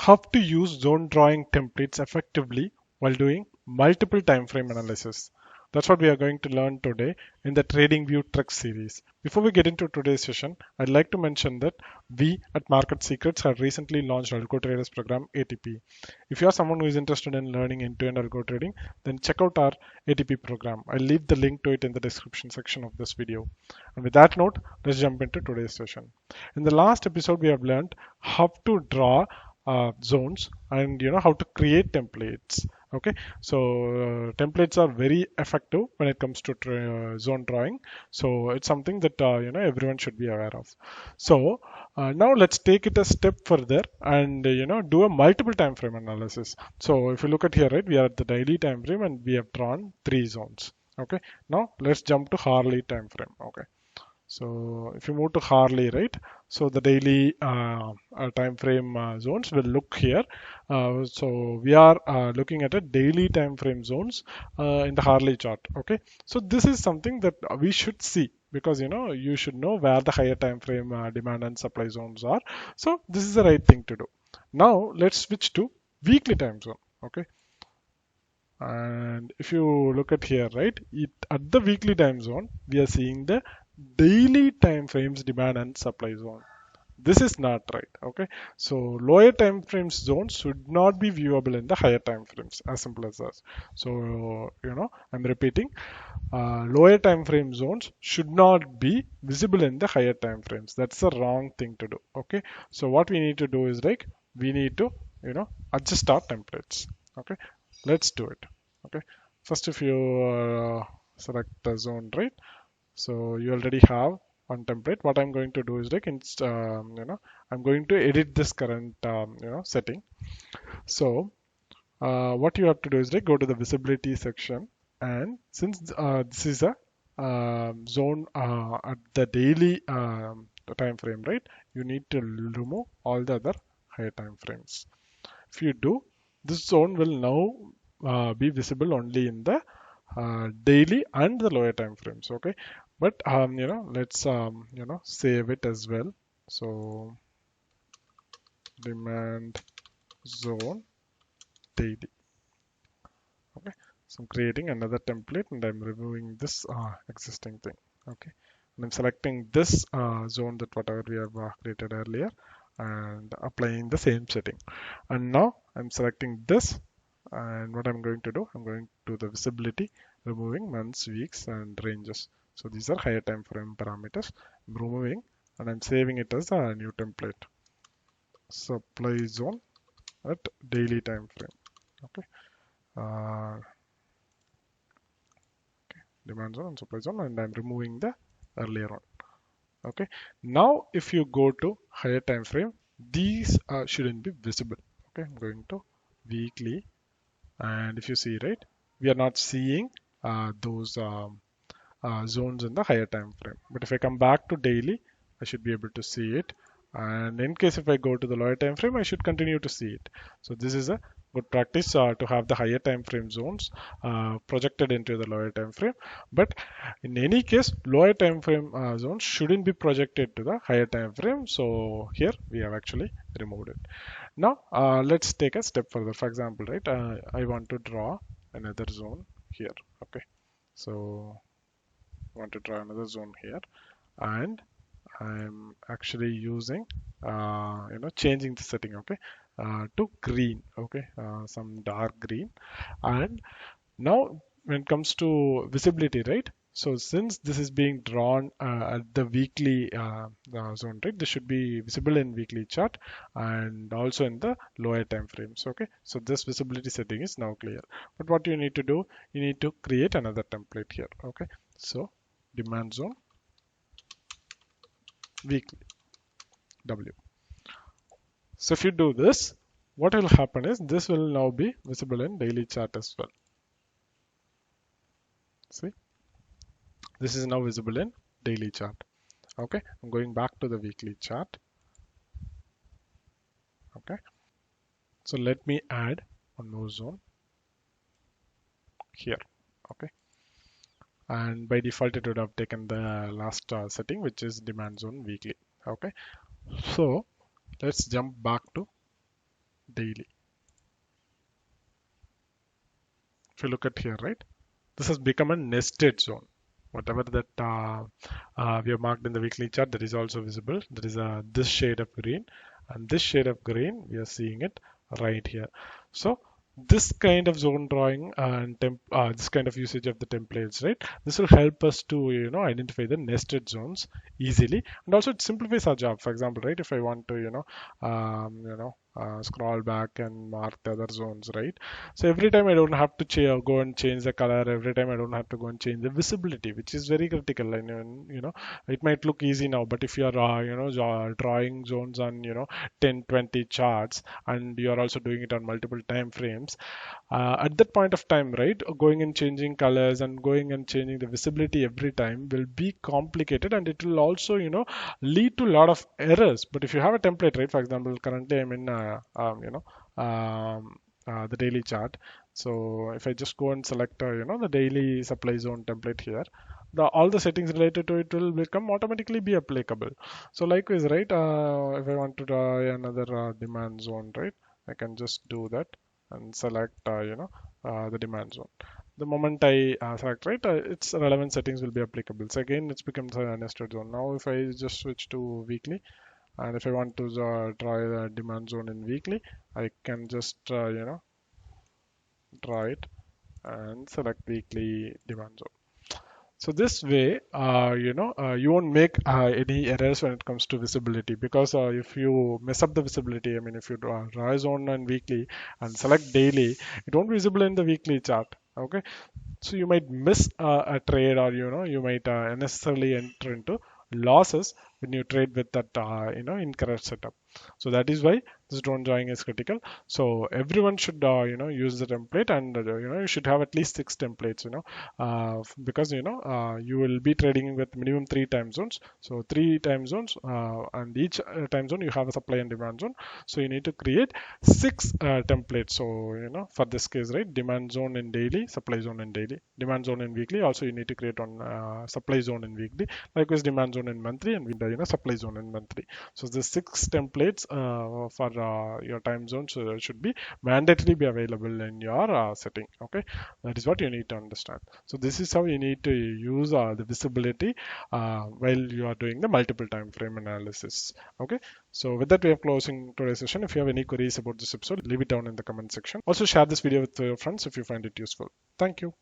how to use zone drawing templates effectively while doing multiple time frame analysis. That's what we are going to learn today in the TradingView Tricks series. Before we get into today's session, I'd like to mention that we at Market Secrets have recently launched Algo Traders Program ATP. If you are someone who is interested in learning end-to-end algo trading, then check out our ATP program. I'll leave the link to it in the description section of this video. And with that note, let's jump into today's session. In the last episode, we have learned how to draw zones and how to create templates. Okay, so templates are very effective when it comes to zone drawing, so it's something that everyone should be aware of. So now let's take it a step further and do a multiple time frame analysis. So if you look at here, right, we are at the daily time frame and we have drawn 3 zones. Okay, now let's jump to hourly time frame. Okay, so if you move to Harley, right? So the daily time frame zones will look here. So we are looking at a daily time frame zones in the Harley chart. Okay. So this is something that we should see because you should know where the higher time frame demand and supply zones are. So this is the right thing to do. Now let's switch to weekly time zone. Okay. And if you look at here, right, at the weekly time zone, we are seeing the daily time frames demand and supply zone. This is not right. Okay, so lower time frames zones should not be viewable in the higher time frames, as simple as that. So I'm repeating, lower time frame zones should not be visible in the higher time frames. That's the wrong thing to do. Okay, so what we need to do is like we need to adjust our templates. Okay, let's do it. Okay, first if you select the zone, right, so you already have one template. What I'm going to do is like I'm going to edit this current setting. So what you have to do is like go to the visibility section, and since this is a zone at the daily time frame, right, you need to remove all the other higher time frames. If you do, this zone will now be visible only in the daily and the lower time frames. Okay, but let's save it as well. So demand zone daily. Okay, so I'm creating another template and I'm removing this existing thing. Okay, and I'm selecting this zone, that whatever we have created earlier, and applying the same setting. And now I'm selecting this, and what I'm going to do, I'm going to the visibility, removing months, weeks, and ranges. So these are higher time frame parameters. I'm removing and I'm saving it as a new template. Supply zone at daily time frame. Okay. Uh, Demand zone and supply zone, and I'm removing the earlier one. Okay, now if you go to higher time frame, these shouldn't be visible. Okay, I'm going to weekly, and if you see, right, we are not seeing those zones in the higher time frame. But if I come back to daily, I should be able to see it. And in case if I go to the lower time frame, I should continue to see it. So this is a good practice to have the higher time frame zones projected into the lower time frame. But in any case, lower time frame zones shouldn't be projected to the higher time frame. So here we have actually removed it. Now let's take a step further. For example, right, I want to draw another zone here. Okay, so I want to draw another zone here, and I'm actually using changing the setting, okay, to green, okay, some dark green. And now when it comes to visibility, right, so since this is being drawn at the weekly zone, right, this should be visible in weekly chart and also in the lower time frames. Okay, so this visibility setting is now clear. But what you need to do, you need to create another template here. Okay, so demand zone weekly W. So if you do this, what will happen is this will now be visible in daily chart as well. See, this is now visible in daily chart. Okay, I'm going back to the weekly chart. Okay, so let me add one more zone here. Okay, and by default it would have taken the last setting, which is demand zone weekly. Okay, so let's jump back to daily. If you look at here, right, this has become a nested zone. Whatever that we have marked in the weekly chart, that is also visible. There is this shade of green, and this shade of green, we are seeing it right here. So this kind of zone drawing and this kind of usage of the templates, right? This will help us to identify the nested zones easily, and also it simplifies our job. For example, right, if I want to scroll back and mark the other zones, right? So every time I don't have to go and change the color. Every time I don't have to go and change the visibility, which is very critical. And it might look easy now, but if you are drawing zones on 10, 20 charts, and you are also doing it on multiple time frames, at that point of time, right, going and changing colors and going and changing the visibility every time will be complicated, and it will also lead to a lot of errors. But if you have a template, right, for example, currently I'm in the daily chart. So if I just go and select the daily supply zone template here, all the settings related to it will become automatically be applicable. So likewise, right, if I want to draw another demand zone, right, I can just do that and select the demand zone. The moment I select, right, its relevant settings will be applicable. So again, it's becomes a nested zone. Now if I just switch to weekly, and if I want to draw the demand zone in weekly, I can just draw it and select weekly demand zone. So this way, you won't make any errors when it comes to visibility, because if you mess up the visibility, I mean, if you draw a zone on weekly and select daily, it won't be visible in the weekly chart. Okay, so you might miss a trade, or you might unnecessarily enter into losses when you trade with that incorrect setup. So that is why this drone drawing is critical. So everyone should use the template, and you should have at least 6 templates, because you will be trading with minimum 3 time zones. So 3 time zones, and each time zone you have a supply and demand zone. So you need to create 6 templates. So for this case, right, demand zone in daily, supply zone in daily, demand zone in weekly. Also you need to create on supply zone in weekly, likewise demand zone in monthly, and supply zone in monthly. So the 6 templates for your time zones should be mandatorily be available in your setting. Okay, that is what you need to understand. So this is how you need to use the visibility while you are doing the multiple time frame analysis. Okay, so with that, we are closing today's session. If you have any queries about this episode, leave it down in the comment section. Also share this video with your friends if you find it useful. Thank you.